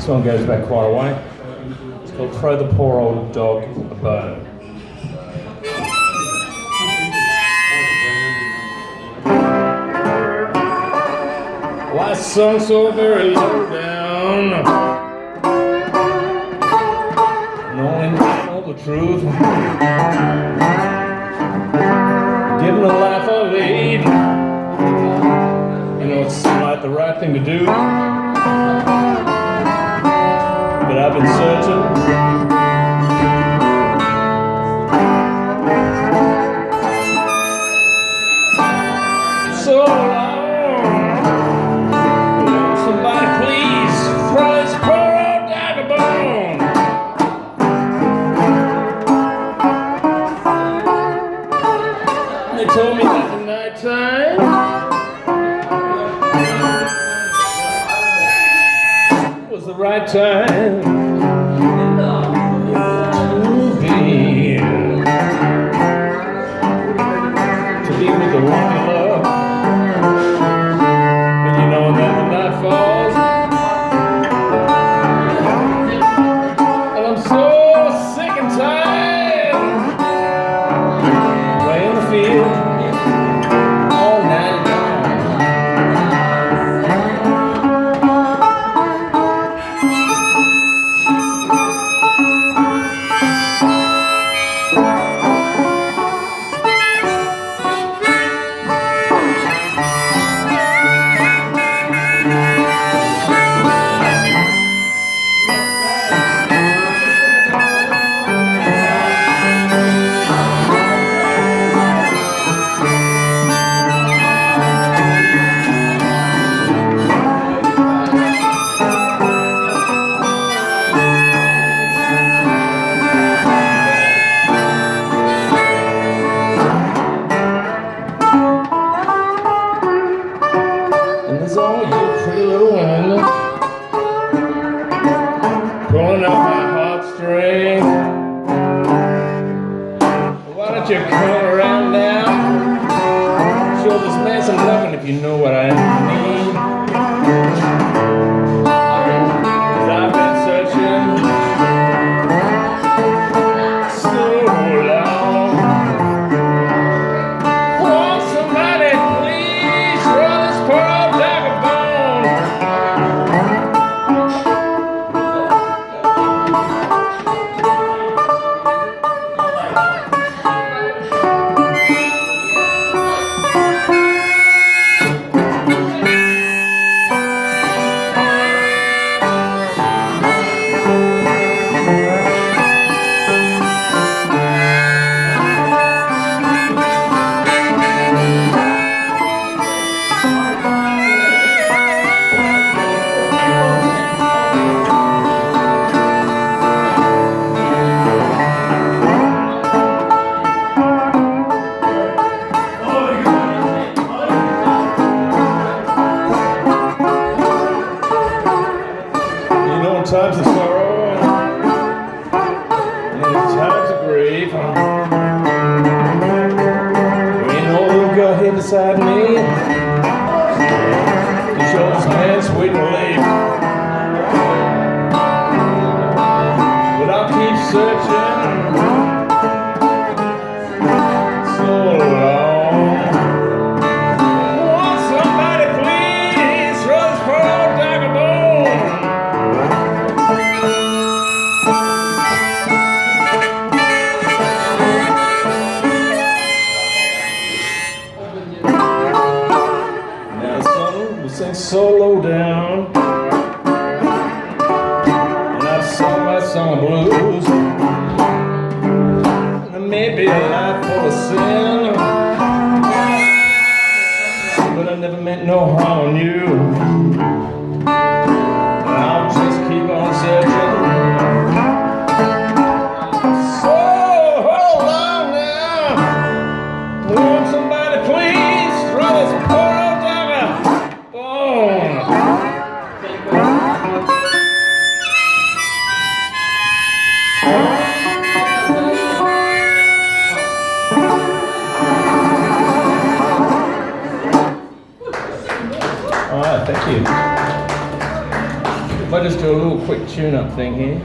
song goes back quite a way. It's called Throw the Poor Old Dog a Bone. Well, I sung so very low down, and only know the truth. Given the life I lead, you know, it seemed like the right thing to do. But I've been searching so long. Will somebody please throw this poor old dog a bone? They told me that the night time was the right time to be with the one you love. But you know, when the night falls, and I'm so sick and tired playing the field all night long. There's all you pretty little women pulling up my heartstrings. Why don't you come around now? Show this man some loving if you know what I mean. 'Cause I've been searching so long. Won't somebody please throw this poor old dog a bone? Times of sorrow and times of grief, ain't no little girl here beside me. You show this man sweet relief, but I'll keep searching so long. Won't somebody please throw this poor old dog a bone? Sing so low down, and I've sung my song of blues, and there may be a life full of sin, but I never meant no harm on you. And I'll just keep on searching. So hold on now, won't somebody please throw this poor old dog a bone? All right, thank you. do a little quick tune-up thing here.